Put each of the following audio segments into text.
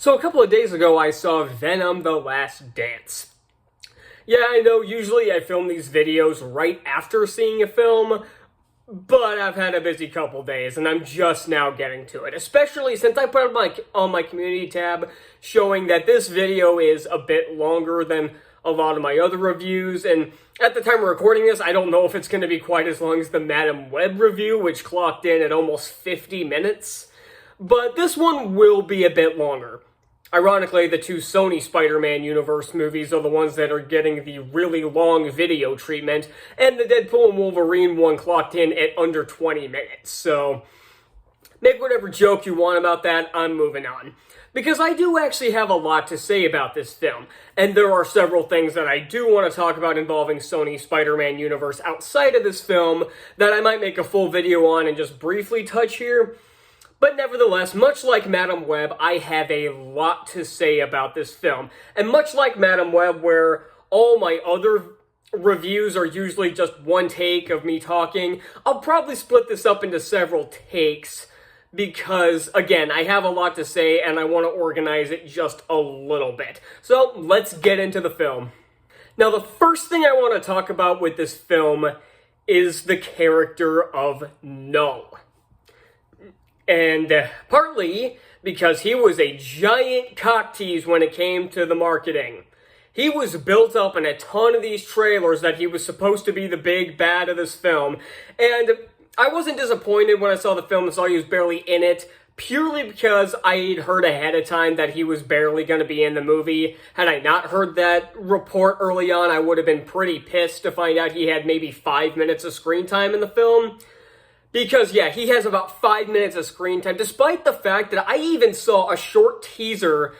So a couple of days ago, I saw Venom: The Last Dance. Yeah, I know, usually I film these videos right after seeing a film, but I've had a busy couple days, and I'm just now getting to it. Especially since I put on my community tab showing that this video is a bit longer than a lot of my other reviews, and at the time of recording this, I don't know if it's going to be quite as long as the Madam Web review, which clocked in at almost 50 minutes. But this one will be a bit longer. Ironically, the two Sony Spider-Man universe movies are the ones that are getting the really long video treatment, and the Deadpool and Wolverine one clocked in at under 20 minutes, so make whatever joke you want about that, I'm moving on. Because I do actually have a lot to say about this film, and there are several things that I do want to talk about involving Sony Spider-Man universe outside of this film that I might make a full video on and just briefly touch here. But nevertheless, much like Madam Web, I have a lot to say about this film. And much like Madam Web, where all my other reviews are usually just one take of me talking, I'll probably split this up into several takes because, again, I have a lot to say and I want to organize it just a little bit. So, let's get into the film. Now, the first thing I want to talk about with this film is the character of Null. And partly because he was a giant cock tease when it came to the marketing. He was built up in a ton of these trailers that he was supposed to be the big bad of this film. And I wasn't disappointed when I saw the film and saw he was barely in it, purely because I'd heard ahead of time that he was barely going to be in the movie. Had I not heard that report early on, I would have been pretty pissed to find out he had maybe 5 minutes of screen time in the film. Because, yeah, he has about 5 minutes of screen time, despite the fact that I even saw a short teaser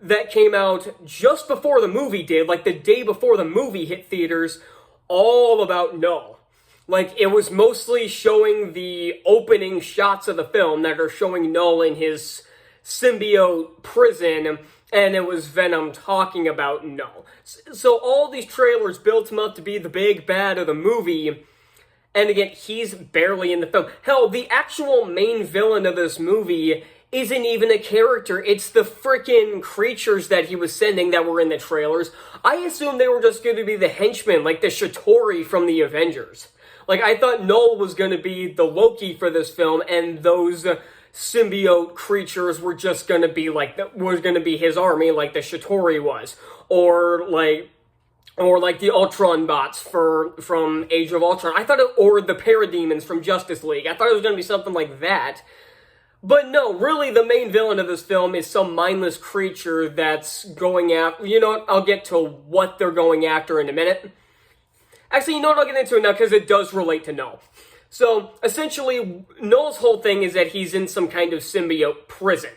that came out just before the movie did, like the day before the movie hit theaters, all about Null. Like, it was mostly showing the opening shots of the film that are showing Null in his symbiote prison, and it was Venom talking about Null. So all these trailers built him up to be the big bad of the movie. And again, he's barely in the film. Hell, the actual main villain of this movie isn't even a character. It's the frickin' creatures that he was sending that were in the trailers. I assumed they were just going to be the henchmen, like the Chitauri from the Avengers. Like, I thought Null was going to be the Loki for this film, and those symbiote creatures were just going to be like, was going to be his army, like the Chitauri was. Or like the Ultron bots from Age of Ultron. Or the Parademons from Justice League. I thought it was going to be something like that. But no, really the main villain of this film is some mindless creature that's going after... You know what, I'll get to what they're going after in a minute. Actually, you know what, I'll get into it now because it does relate to Null. So, essentially, Null's whole thing is that he's in some kind of symbiote prison.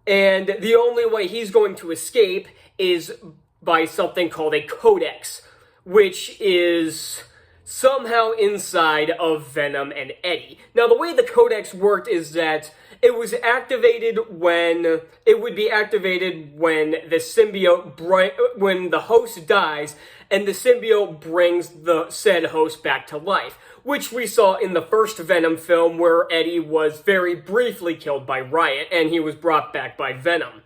And the only way he's going to escape is by something called a codex, which is somehow inside of Venom and Eddie. Now, the way the codex worked is that it would be activated when the symbiote, when the host dies, and the symbiote brings the said host back to life, which we saw in the first Venom film where Eddie was very briefly killed by Riot, and he was brought back by Venom.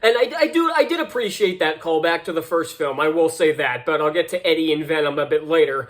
And I did appreciate that callback to the first film, I will say that, but I'll get to Eddie and Venom a bit later.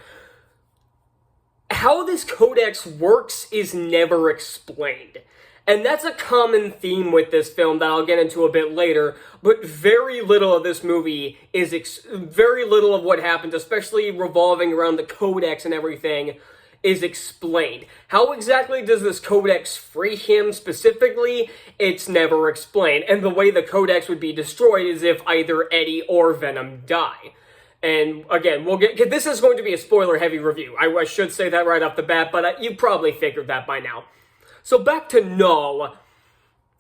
How this codex works is never explained. And that's a common theme with this film that I'll get into a bit later, but very little of this movie very little of what happens, especially revolving around the codex and everything, is explained. How exactly does this codex free him specifically? It's never explained. And the way the codex would be destroyed is if either Eddie or Venom die. And again, this is going to be a spoiler-heavy review. I should say that right off the bat, but you probably figured that by now. So back to Null.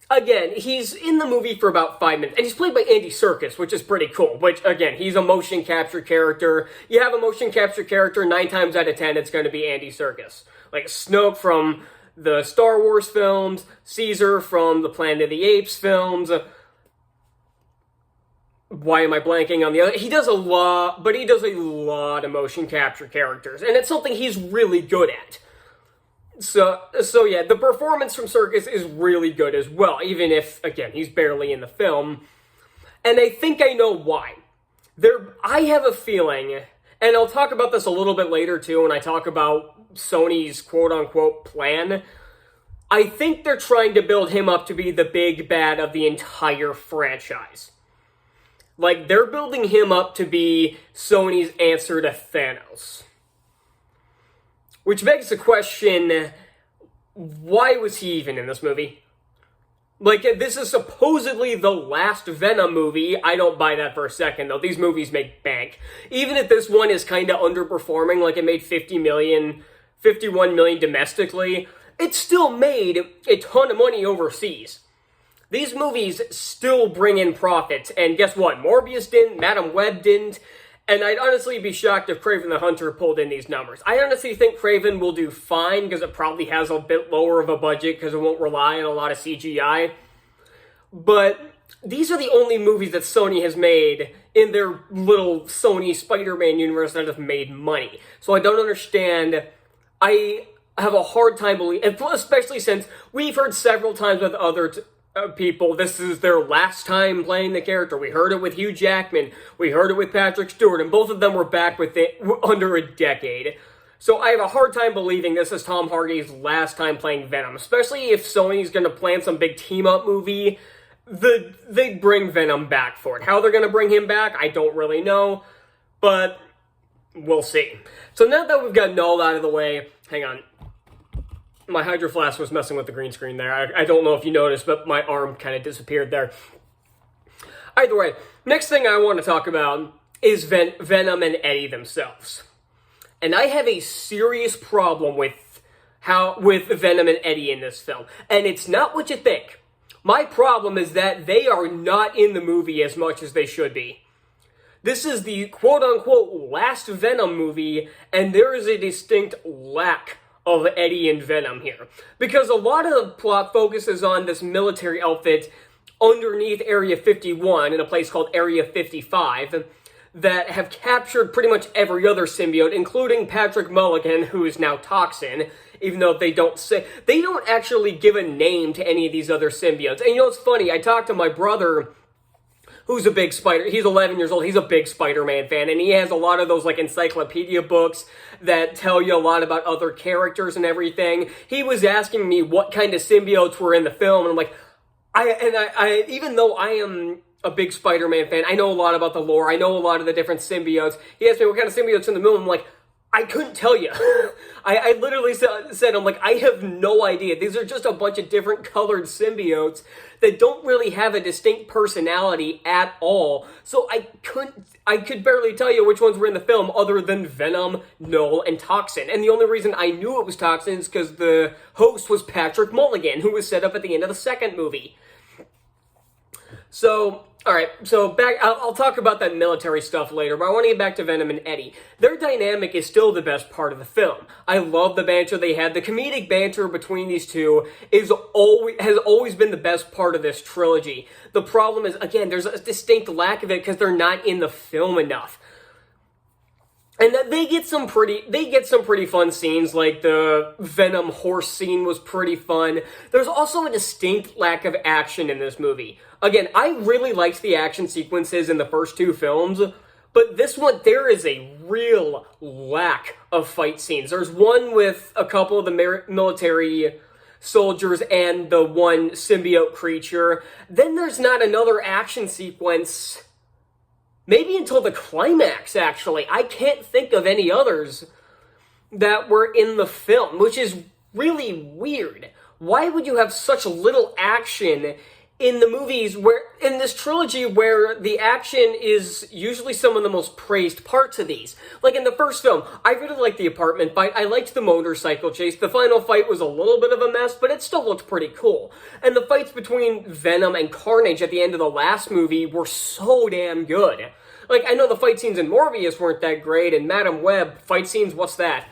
Again, he's in the movie for about 5 minutes, and he's played by Andy Serkis, which is pretty cool, which, again, he's a motion capture character. You have a motion capture character, 9 times out of 10, it's going to be Andy Serkis. Like Snoke from the Star Wars films, Caesar from the Planet of the Apes films. Why am I blanking on the other? He does a lot, but he does a lot of motion capture characters, and it's something he's really good at. So yeah, the performance from Serkis is really good as well, even if, again, he's barely in the film. And I think I know why. I have a feeling, and I'll talk about this a little bit later too when I talk about Sony's quote-unquote plan. I think they're trying to build him up to be the big bad of the entire franchise. Like, they're building him up to be Sony's answer to Thanos. Which begs the question, why was he even in this movie? Like, this is supposedly the last Venom movie. I don't buy that for a second, though. These movies make bank. Even if this one is kind of underperforming, like it made 51 million domestically, it still made a ton of money overseas. These movies still bring in profits, and guess what? Morbius didn't, Madam Web didn't, and I'd honestly be shocked if Kraven the Hunter pulled in these numbers. I honestly think Kraven will do fine, because it probably has a bit lower of a budget, because it won't rely on a lot of CGI. But these are the only movies that Sony has made in their little Sony Spider-Man universe that have made money. So I don't understand. I have a hard time believing, especially since we've heard several times with other people, this is their last time playing the character. We heard it with Hugh Jackman, we heard it with Patrick Stewart, and both of them were back with it under a decade. So I have a hard time believing this is Tom Hardy's last time playing Venom, especially if Sony's going to plan some big team-up movie. They'd bring Venom back for it. How they're going to bring him back, I don't really know, but we'll see. So now that we've gotten all out of the way, hang on. My Hydro Flask was messing with the green screen there. I don't know if you noticed, but my arm kind of disappeared there. Either way, next thing I want to talk about is Venom and Eddie themselves. And I have a serious problem with Venom and Eddie in this film. And it's not what you think. My problem is that they are not in the movie as much as they should be. This is the quote-unquote last Venom movie, and there is a distinct lack of Eddie and Venom here. Because a lot of the plot focuses on this military outfit underneath Area 51 in a place called Area 55 that have captured pretty much every other symbiote, including Patrick Mulligan, who is now Toxin, even though they don't actually give a name to any of these other symbiotes. And you know what's funny? I talked to my brother, who's a big he's 11 years old, he's a big Spider-Man fan, and he has a lot of those, like, encyclopedia books that tell you a lot about other characters and everything. He was asking me what kind of symbiotes were in the film, and I'm like, I even though I am a big Spider-Man fan, I know a lot about the lore, I know a lot of the different symbiotes. He asked me what kind of symbiotes in the film, I'm like, I couldn't tell you. I literally said, I'm like, I have no idea. These are just a bunch of different colored symbiotes that don't really have a distinct personality at all. So I could barely tell you which ones were in the film other than Venom, Null, and Toxin. And the only reason I knew it was Toxin is because the host was Patrick Mulligan, who was set up at the end of the second movie. So, alright, so I'll talk about that military stuff later, but I want to get back to Venom and Eddie. Their dynamic is still the best part of the film. I love the banter they had. The comedic banter between these two has always been the best part of this trilogy. The problem is, again, there's a distinct lack of it because they're not in the film enough. And they get some pretty fun scenes, like the Venom horse scene was pretty fun. There's also a distinct lack of action in this movie. Again, I really liked the action sequences in the first two films, but this one, there is a real lack of fight scenes. There's one with a couple of the military soldiers and the one symbiote creature. Then there's not another action sequence maybe until the climax, actually. I can't think of any others that were in the film, which is really weird. Why would you have such little action in the movies in this trilogy where the action is usually some of the most praised parts of these? Like in the first film, I really liked the apartment fight. I liked the motorcycle chase. The final fight was a little bit of a mess, but it still looked pretty cool. And the fights between Venom and Carnage at the end of the last movie were so damn good. Like, I know the fight scenes in Morbius weren't that great, and Madam Web fight scenes, what's that?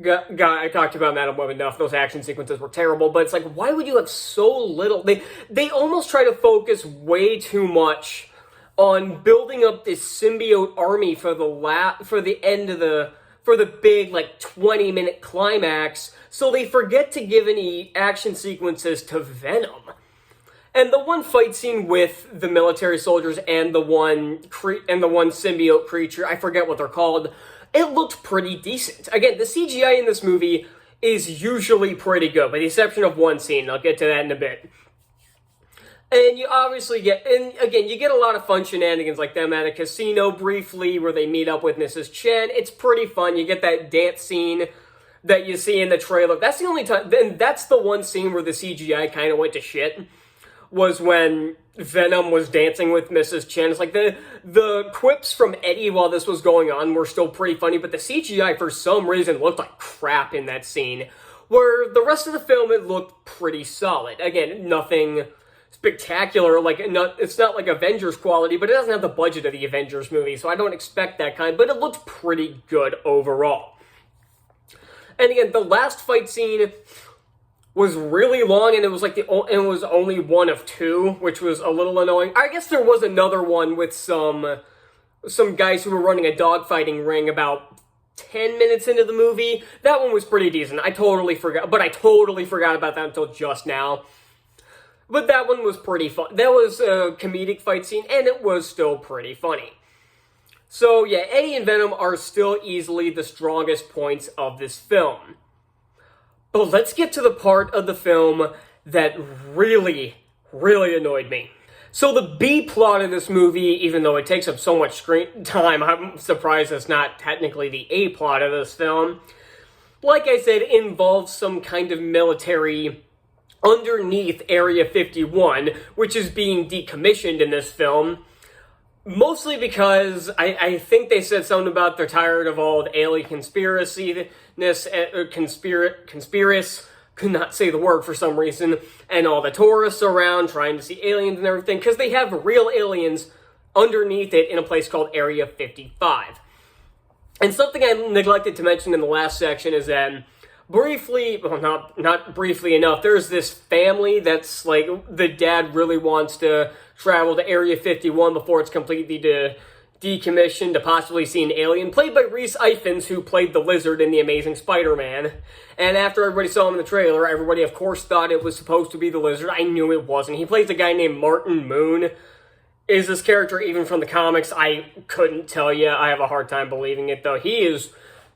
I talked about Madam Web enough. Those action sequences were terrible, but it's like, why would you have so little? They almost try to focus way too much on building up this symbiote army for the end of the for the big, like, 20-minute climax, so they forget to give any action sequences to Venom. And the one fight scene with the military soldiers and the one symbiote creature, I forget what they're called, it looked pretty decent. Again, the CGI in this movie is usually pretty good, with the exception of one scene. I'll get to that in a bit. And you obviously get, and again, you get a lot of fun shenanigans like them at a casino briefly where they meet up with Mrs. Chen. It's pretty fun. You get that dance scene that you see in the trailer. That's the only time, then that's the one scene where the CGI kind of went to shit, was when Venom was dancing with Mrs. Chen. It's like the quips from Eddie while this was going on were still pretty funny, but the CGI for some reason looked like crap in that scene, where the rest of the film, it looked pretty solid. Again, nothing spectacular, like, it's not like Avengers quality, but it doesn't have the budget of the Avengers movie, so I don't expect that kind, but it looked pretty good overall. And again, the last fight scene was really long, and it was like it was only one of two, which was a little annoying. I guess there was another one with some guys who were running a dogfighting ring about 10 minutes into the movie. That one was pretty decent. I totally forgot about that until just now. But that one was pretty fun. That was a comedic fight scene, and it was still pretty funny. So yeah, Eddie and Venom are still easily the strongest points of this film. But let's get to the part of the film that really, really annoyed me. So the B plot of this movie, even though it takes up so much screen time, I'm surprised it's not technically the A plot of this film. Like I said, involves some kind of military underneath Area 51, which is being decommissioned in this film. Mostly because I think they said something about they're tired of all the alien could not say the word for some reason, and all the tourists around trying to see aliens and everything, because they have real aliens underneath it in a place called Area 55. And something I neglected to mention in the last section is that briefly, well, not briefly enough, there's this family that's like, the dad really wants to travel to Area 51 before it's completely decommissioned to possibly see an alien, played by Rhys Ifans, who played the Lizard in The Amazing Spider-Man. And after everybody saw him in the trailer, everybody of course thought it was supposed to be the Lizard. I knew it wasn't. He plays a guy named Martin Moon. Is this character even from the comics? I couldn't tell you. I have a hard time believing it, though.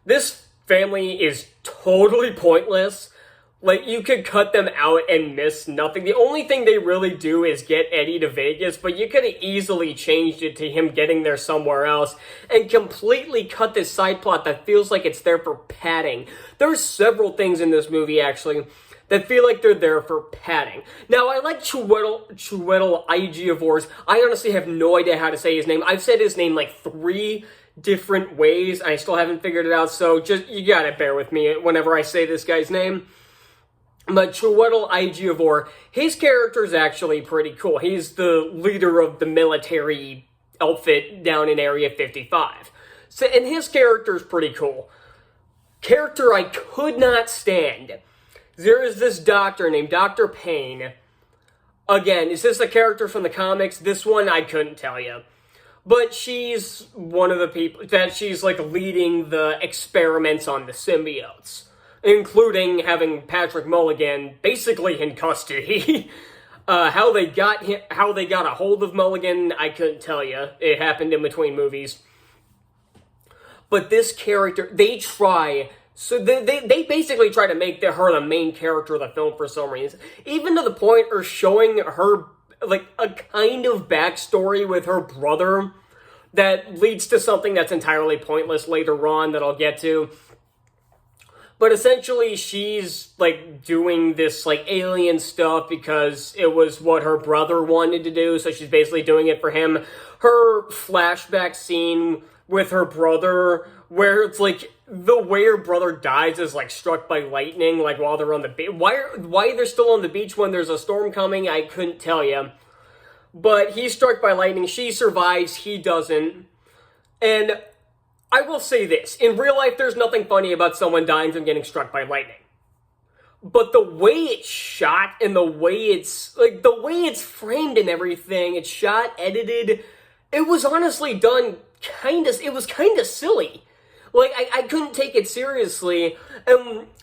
This family is totally pointless. Like, you could cut them out and miss nothing. The only thing they really do is get Eddie to Vegas, but you could have easily changed it to him getting there somewhere else and completely cut this side plot that feels like it's there for padding. There's several things in this movie, actually, that feel like they're there for padding. Now, I like Chiwetel Ejiofor's. I honestly have no idea how to say his name. I've said his name like 3 different ways. I still haven't figured it out, so just, you gotta bear with me whenever I say this guy's name. But Chiwetel Ejiofor, his character is actually pretty cool. He's the leader of the military outfit down in Area 55. So, and his character is pretty cool. Character I could not stand. There is this doctor named Dr. Payne. Again, is this a character from the comics? This one, I couldn't tell you. But she's one of the people that she's like leading the experiments on the symbiotes, including having Patrick Mulligan basically in custody. How they got a hold of Mulligan, I couldn't tell you. It happened in between movies. But this character, they basically try to make her the main character of the film for some reason. Even to the point of showing her like a kind of backstory with her brother that leads to something that's entirely pointless later on that I'll get to. But essentially, she's, like, doing this, like, alien stuff because it was what her brother wanted to do, so she's basically doing it for him. Her flashback scene with her brother, where it's, like, the way her brother dies is, like, struck by lightning, like, while they're on the beach. Why they're still on the beach when there's a storm coming, I couldn't tell you. But he's struck by lightning, she survives, he doesn't. And I will say this, in real life, there's nothing funny about someone dying from getting struck by lightning. But the way it's shot and the way it's framed and everything, it's shot, edited, it was honestly done it was kind of silly. Like, I couldn't take it seriously,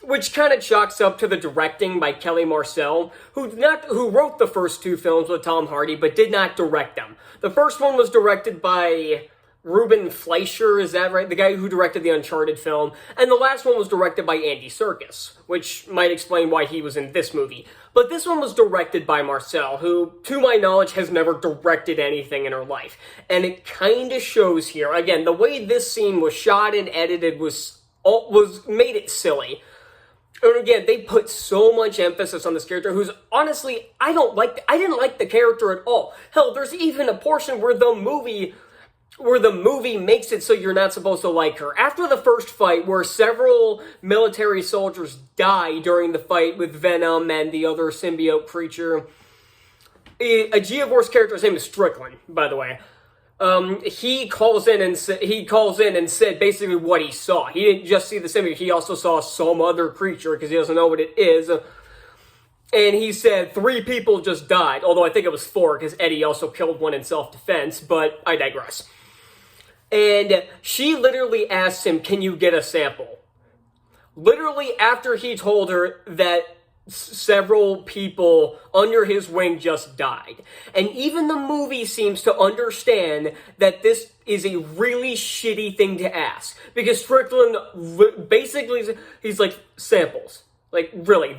which kind of chalks up to the directing by Kelly Marcel, who wrote the first two films with Tom Hardy, but did not direct them. The first one was directed by Ruben Fleischer, is that right? The guy who directed the Uncharted film. And the last one was directed by Andy Serkis, which might explain why he was in this movie. But this one was directed by Marcel, who, to my knowledge, has never directed anything in her life. And it kind of shows here. Again, the way this scene was shot and edited was made it silly. And again, they put so much emphasis on this character who's, honestly, I didn't like the character at all. Hell, there's even a portion where the movie makes it so you're not supposed to like her. After the first fight, where several military soldiers die during the fight with Venom and the other symbiote creature, a G-Force character's name is Strickland, by the way. He calls in and said basically what he saw. He didn't just see the symbiote, he also saw some other creature because he doesn't know what it is. And he said 3 people just died, although I think it was 4 because Eddie also killed one in self-defense, but I digress. And she literally asked him, can you get a sample? Literally after he told her that several people under his wing just died. And even the movie seems to understand that this is a really shitty thing to ask. Because Strickland basically, he's like, samples. Like, really,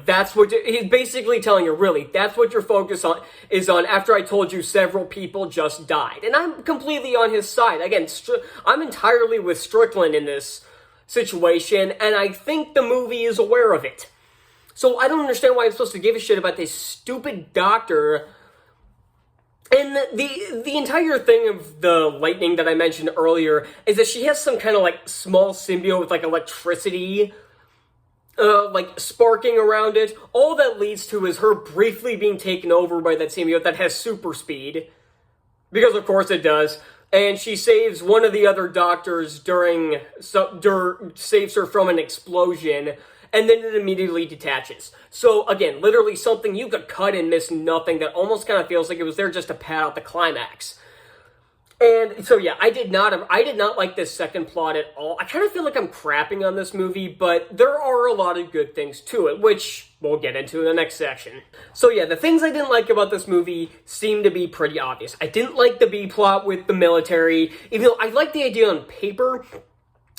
he's basically telling her, really, that's what your focus is on after I told you several people just died. And I'm completely on his side. Again, I'm entirely with Strickland in this situation, and I think the movie is aware of it. So I don't understand why I'm supposed to give a shit about this stupid doctor. And the entire thing of the lightning that I mentioned earlier is that she has some kind of, like, small symbiote with, like, electricity like sparking around it. All that leads to is her briefly being taken over by that symbiote that has super speed. Because of course it does. And she saves one of the other doctors saves her from an explosion, and then it immediately detaches. So again, literally something you could cut and miss nothing that almost kind of feels like it was there just to pad out the climax. And so yeah, I did not like this second plot at all. I kind of feel like I'm crapping on this movie, but there are a lot of good things to it, which we'll get into in the next section. So yeah, the things I didn't like about this movie seem to be pretty obvious. I didn't like the B plot with the military, even though I liked the idea on paper,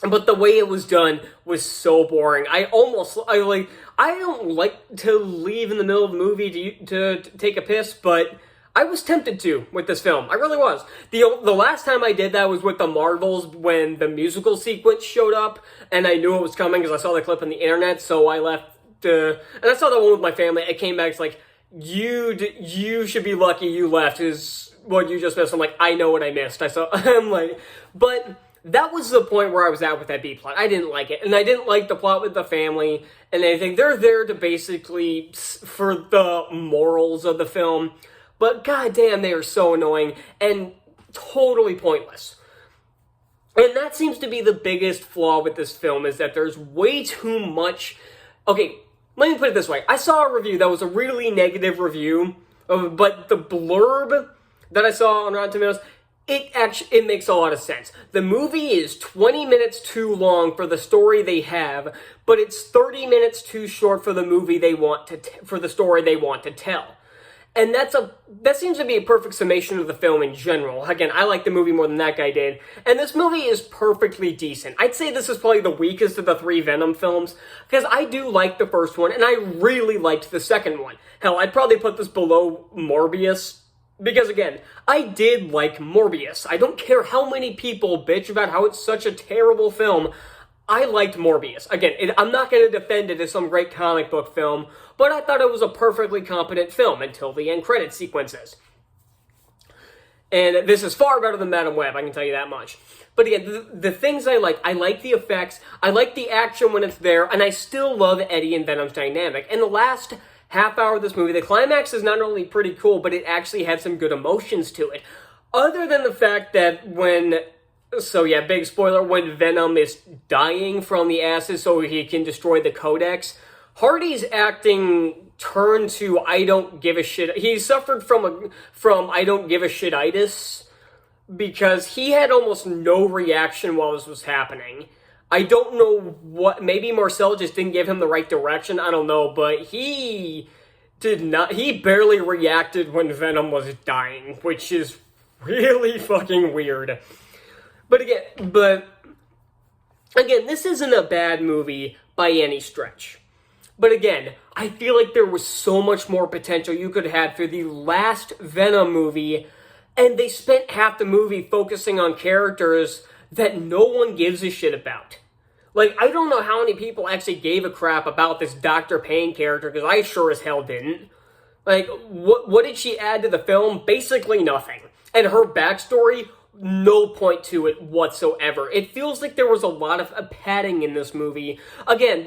but the way it was done was so boring. I don't like to leave in the middle of the movie to take a piss, but I was tempted to with this film. I really was. The last time I did that was with the Marvels when the musical sequence showed up, and I knew it was coming because I saw the clip on the internet, so I left, and I saw that one with my family. I came back, it's like, you should be lucky you left, is what you just missed. I'm like, I know what I missed. I'm like, but that was the point where I was at with that B plot. I didn't like it, and I didn't like the plot with the family and anything. They're there to basically, for the morals of the film, but goddamn, they are so annoying and totally pointless. And that seems to be the biggest flaw with this film, is that there's way too much. Okay, let me put it this way. I saw a review that was a really negative review, but the blurb that I saw on Rotten Tomatoes, it makes a lot of sense. The movie is 20 minutes too long for the story they have, but it's 30 minutes too short for the for the story they want to tell. And that seems to be a perfect summation of the film in general. Again, I like the movie more than that guy did. And this movie is perfectly decent. I'd say this is probably the weakest of the 3 Venom films, because I do like the first one, and I really liked the second one. Hell, I'd probably put this below Morbius, because again, I did like Morbius. I don't care how many people bitch about how it's such a terrible film. I liked Morbius. Again, I'm not going to defend it as some great comic book film, but I thought it was a perfectly competent film until the end credit sequences. And this is far better than Madam Web, I can tell you that much. But again, the things I like the effects, I like the action when it's there, and I still love Eddie and Venom's dynamic. And the last half hour of this movie, the climax is not only pretty cool, but it actually had some good emotions to it. Other than the fact that big spoiler, when Venom is dying from the acid so he can destroy the Codex, Hardy's acting turned to I don't give a shit. He suffered from I don't give a shit-itis, because he had almost no reaction while this was happening. I don't know what, maybe Marcel just didn't give him the right direction, I don't know, but he barely reacted when Venom was dying, which is really fucking weird. But again, this isn't a bad movie by any stretch. But again, I feel like there was so much more potential you could have had for the last Venom movie, and they spent half the movie focusing on characters that no one gives a shit about. Like, I don't know how many people actually gave a crap about this Dr. Payne character, because I sure as hell didn't. Like, what did she add to the film? Basically nothing. And her backstory, no point to it whatsoever. It feels like there was a lot of padding in this movie. Again,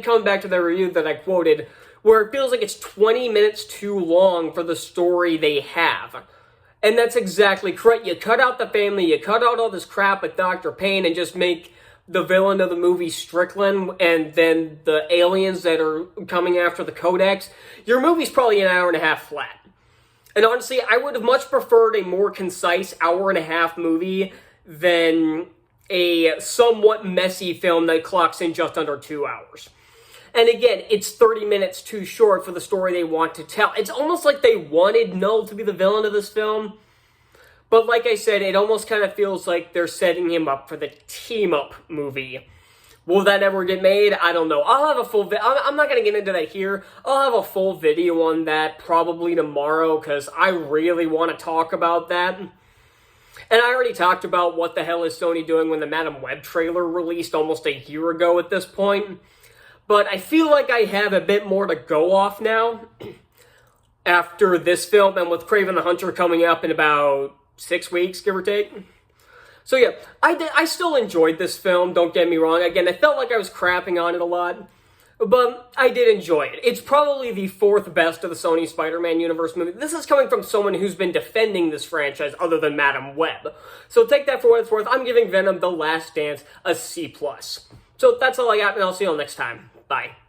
coming back to the review that I quoted, where it feels like it's 20 minutes too long for the story they have. And that's exactly correct. You cut out the family, you cut out all this crap with Dr. Payne, and just make the villain of the movie Strickland, and then the aliens that are coming after the Codex. Your movie's probably an hour and a half flat. And honestly, I would have much preferred a more concise hour and a half movie than a somewhat messy film that clocks in just under 2 hours. And again, it's 30 minutes too short for the story they want to tell. It's almost like they wanted Null to be the villain of this film. But like I said, it almost kind of feels like they're setting him up for the team-up movie. Will that ever get made? I don't know. I'll have a full I'm not going to get into that here. I'll have a full video on that probably tomorrow, because I really want to talk about that. And I already talked about what the hell is Sony doing when the Madam Web trailer released almost a year ago at this point. But I feel like I have a bit more to go off now after this film, and with Kraven the Hunter coming up in about 6 weeks, give or take. So yeah, I still enjoyed this film, don't get me wrong. Again, I felt like I was crapping on it a lot, but I did enjoy it. It's probably the 4th best of the Sony Spider-Man universe movie. This is coming from someone who's been defending this franchise other than Madam Web. So take that for what it's worth. I'm giving Venom: The Last Dance a C+. So that's all I got, and I'll see you all next time. Bye.